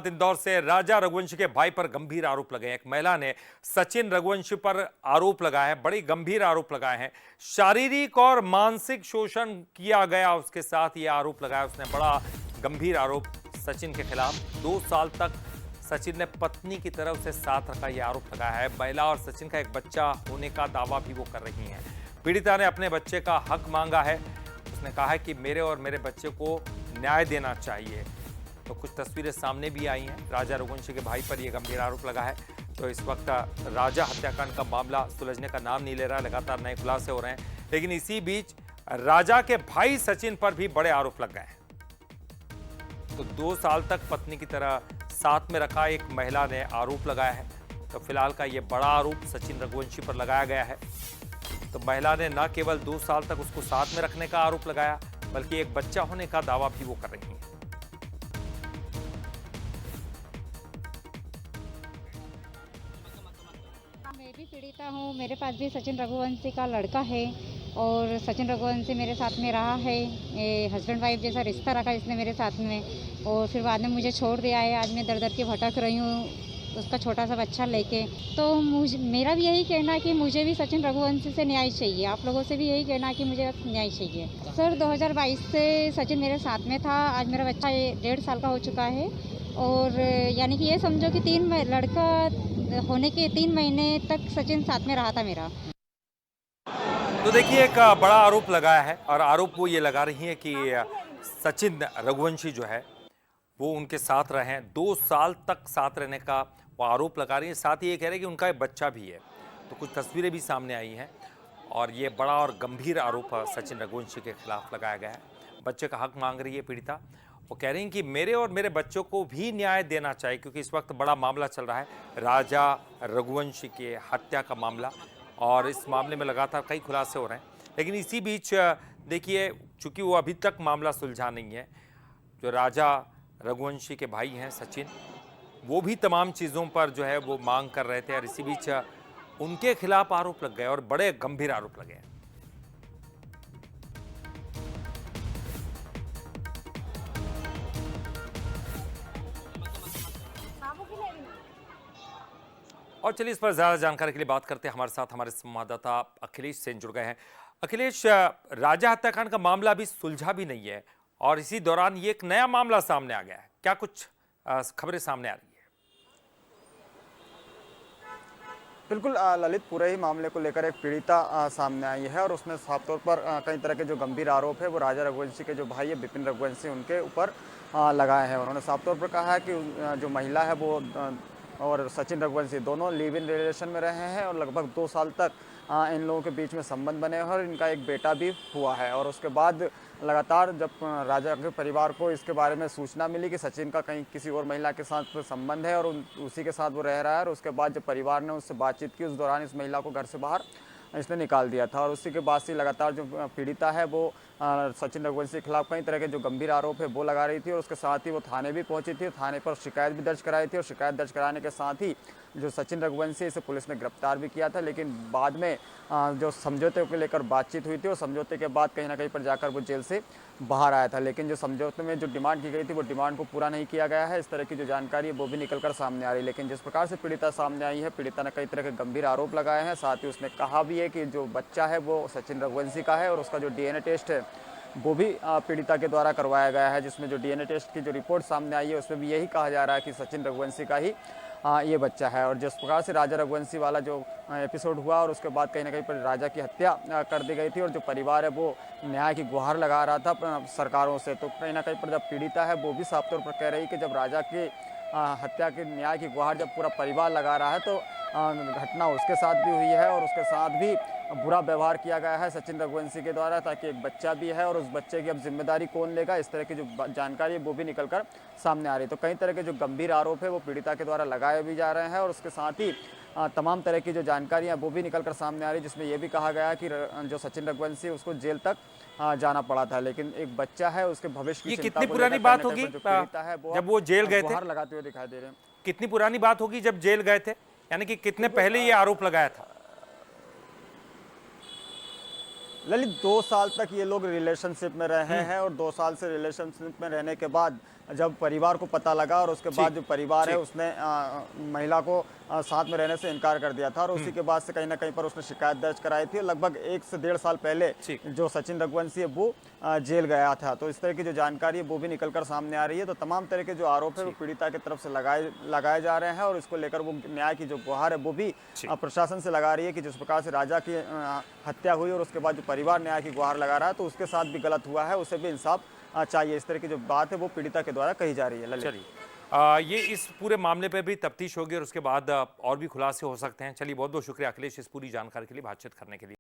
इंदौर से राजा रघुवंशी के भाई पर गंभीर आरोप लगे हैं। एक महिला ने सचिन रघुवंशी पर आरोप लगाया है, बड़ी गंभीर आरोप लगाए हैं। शारीरिक और मानसिक शोषण किया गया उसके साथ ये आरोप लगाया उसने। बड़ा गंभीर आरोप सचिन के खिलाफ। 2 साल तक सचिन ने पत्नी की तरह उसे साथ रखा, यह आरोप लगाया है। महिला और सचिन का एक बच्चा होने का दावा भी वो कर रही हैं। पीड़िता ने अपने बच्चे का हक मांगा है। उसने कहा है कि मेरे और मेरे बच्चे को न्याय देना चाहिए। तो कुछ तस्वीरें सामने भी आई हैं। राजा रघुवंशी के भाई पर यह गंभीर आरोप लगा है। तो इस वक्त राजा हत्याकांड का मामला सुलझने का नाम नहीं ले रहा, लगातार नए खुलासे हो रहे हैं। लेकिन इसी बीच राजा के भाई सचिन पर भी बड़े आरोप लग गए हैं। तो 2 साल तक पत्नी की तरह साथ में रखा एक महिला ने आरोप लगाया है। तो फिलहाल का यह बड़ा आरोप सचिन रघुवंशी पर लगाया गया है। तो महिला ने न केवल 2 साल तक उसको साथ में रखने का आरोप लगाया, बल्कि एक बच्चा होने का दावा भी वो कर रही है। मैं भी पीड़िता हूँ। मेरे पास भी सचिन रघुवंशी का लड़का है और सचिन रघुवंशी मेरे साथ में रहा है। हस्बैंड वाइफ जैसा रिश्ता रखा इसने मेरे साथ में, और फिर बाद में मुझे छोड़ दिया है। आज मैं दर दर के भटक रही हूँ उसका छोटा सा बच्चा लेके। तो मेरा भी यही कहना है कि मुझे भी सचिन रघुवंशी से न्याय चाहिए। आप लोगों से भी यही कहना है कि मुझे न्याय चाहिए। सर 2022 से सचिन मेरे साथ में था। आज मेरा बच्चा 1.5 साल का हो चुका है, और यानी कि ये समझो कि लड़का होने के 3 महीने तक सचिन साथ में रहा था मेरा। तो देखिए, एक बड़ा आरोप लगाया है और आरोप वो ये लगा रही है कि सचिन रघुवंशी जो है वो उनके साथ रहे हैं। 2 साल तक साथ रहने का वो आरोप लगा रही है। साथ ही ये कह रहे हैं कि उनका एक बच्चा भी है। तो कुछ तस्वीरें भी सामने आई हैं और ये बड़ा और गंभीर आरोप सचिन रघुवंशी के खिलाफ लगाया गया है। बच्चे का हक मांग रही है पीड़िता। वो कह रही हैं कि मेरे और मेरे बच्चों को भी न्याय देना चाहिए, क्योंकि इस वक्त बड़ा मामला चल रहा है, राजा रघुवंशी के हत्या का मामला। और इस मामले में लगातार कई खुलासे हो रहे हैं। लेकिन इसी बीच देखिए, चूंकि वो अभी तक मामला सुलझा नहीं है, जो राजा रघुवंशी के भाई हैं सचिन, वो भी तमाम चीज़ों पर जो है वो मांग कर रहे थे। और इसी बीच उनके खिलाफ आरोप लग गए और बड़े गंभीर आरोप लगे हैं। और चलिए इस पर ज़्यादा जानकारी के लिए बात करते हैं। हमारे साथ हमारे संवाददाता अखिलेश सेन जुड़ गए हैं। अखिलेश, राजा हत्याकांड का मामला अभी सुलझा भी नहीं है और इसी दौरान ये एक नया मामला सामने आ गया है। क्या कुछ खबरें सामने आ रही है? बिल्कुल ललित, पूरे ही मामले को लेकर एक पीड़िता सामने आई है और उसने साफ तौर पर कई तरह के जो गंभीर आरोप है वो राजा रघुवंशी के जो भाई है विपिन रघुवंशी उनके ऊपर लगाए हैं। उन्होंने साफ तौर पर कहा है कि जो महिला है वो और सचिन रघुवंशी दोनों लिव इन रिलेशन में रहे हैं और लगभग 2 साल तक इन लोगों के बीच में संबंध बने हैं और इनका एक बेटा भी हुआ है। और उसके बाद लगातार जब राजा के परिवार को इसके बारे में सूचना मिली कि सचिन का कहीं किसी और महिला के साथ संबंध है और उसी के साथ वो रह रहा है, और उसके बाद जब परिवार ने उससे बातचीत की, उस दौरान इस महिला को घर से बाहर इसने निकाल दिया था। और उसी के बाद से लगातार जो पीड़िता है वो सचिन रघुवंशी के खिलाफ कई तरह के जो गंभीर आरोप है वो लगा रही थी। और उसके साथ ही वो थाने भी पहुंची थी, थाने पर शिकायत भी दर्ज कराई थी, और शिकायत दर्ज कराने के साथ ही जो सचिन रघुवंशी इसे पुलिस ने गिरफ्तार भी किया था। लेकिन बाद में जो समझौते को लेकर बातचीत हुई थी और समझौते के बाद कहीं ना कहीं पर जाकर वो जेल से बाहर आया था। लेकिन जो समझौते में जो डिमांड की गई थी वो डिमांड को पूरा नहीं किया गया है। इस तरह की जो जानकारी है वो भी निकल कर सामने आ रही है। लेकिन जिस प्रकार से पीड़िता सामने आई है, पीड़िता ने कई तरह के गंभीर आरोप लगाए हैं। साथ ही उसने कहा भी है कि जो बच्चा है वो सचिन रघुवंशी का है और उसका जो डीएनए टेस्ट है वो भी पीड़िता के द्वारा करवाया गया है, जिसमें जो डीएनए टेस्ट की जो रिपोर्ट सामने आई है उसमें भी यही कहा जा रहा है कि सचिन रघुवंशी का ही ये बच्चा है। और जिस प्रकार से राजा रघुवंशी वाला जो एपिसोड हुआ और उसके बाद कहीं ना कहीं पर राजा की हत्या कर दी गई थी और जो परिवार है वो न्याय की गुहार लगा रहा था सरकारों से, तो कहीं ना कहीं पर जब पीड़िता है वो भी साफ तौर पर कह रही कि जब राजा की हत्या के न्याय की गुहार जब पूरा परिवार लगा रहा है तो घटना उसके साथ भी हुई है और उसके साथ भी बुरा व्यवहार किया गया है सचिन रघुवंशी के द्वारा, ताकि एक बच्चा भी है और उस बच्चे की अब जिम्मेदारी कौन लेगा, इस तरह की जो जानकारी है वो भी निकलकर सामने आ रही है। तो कई तरह के जो गंभीर आरोप है वो पीड़िता के द्वारा लगाए भी जा रहे हैं और उसके साथ ही तमाम तरह की जो जानकारियां वो भी निकलकर सामने आ रही है, जिसमें ये भी कहा गया है कि जो सचिन रघुवंशी उसको जेल तक जाना पड़ा था। लेकिन एक बच्चा है, उसके भविष्य की ये चिंता कितनी को पुरानी लेकर बात कहीं ना होगी कहीं जो पीड़िता है जब वो जेल गए थे? गुहार लगाते हुए दिखाई दे रहे हैं। कितनी पुरानी बात होगी जब जेल गए थे? यानी कि कितने पहले ये आरोप लगाया था? ललित 2 साल तक ये लोग रिलेशनशिप में रहे हैं और 2 साल से रिलेशनशिप में रहने के बाद जब परिवार को पता लगा और उसके बाद जो परिवार है ठीक। उसने महिला को साथ में रहने से इनकार कर दिया था और उसी के बाद से कहीं ना कहीं पर उसने शिकायत दर्ज कराई थी। लगभग 1 से 1.5 साल पहले ठीक। जो सचिन रघुवंशी है वो जेल गया था। तो इस तरह की जो जानकारी है वो भी निकल कर सामने आ रही है। तो तमाम तरह के जो आरोप है वो पीड़िता की तरफ से लगाए जा रहे हैं और इसको लेकर वो न्याय की जो गुहार है वो भी प्रशासन से लगा रही है कि जिस प्रकार से राजा की हत्या हुई और उसके बाद जो परिवार न्याय की गुहार लगा रहा है तो उसके साथ भी गलत हुआ है, उसे भी इंसाफ चाहिए। इस तरह की जो बात है वो पीड़िता के द्वारा कही जा रही है। ललित, चलिए ये इस पूरे मामले पे भी तफ्तीश होगी और उसके बाद और भी खुलासे हो सकते हैं। चलिए बहुत बहुत शुक्रिया अखिलेश इस पूरी जानकारी के लिए बातचीत करने के लिए।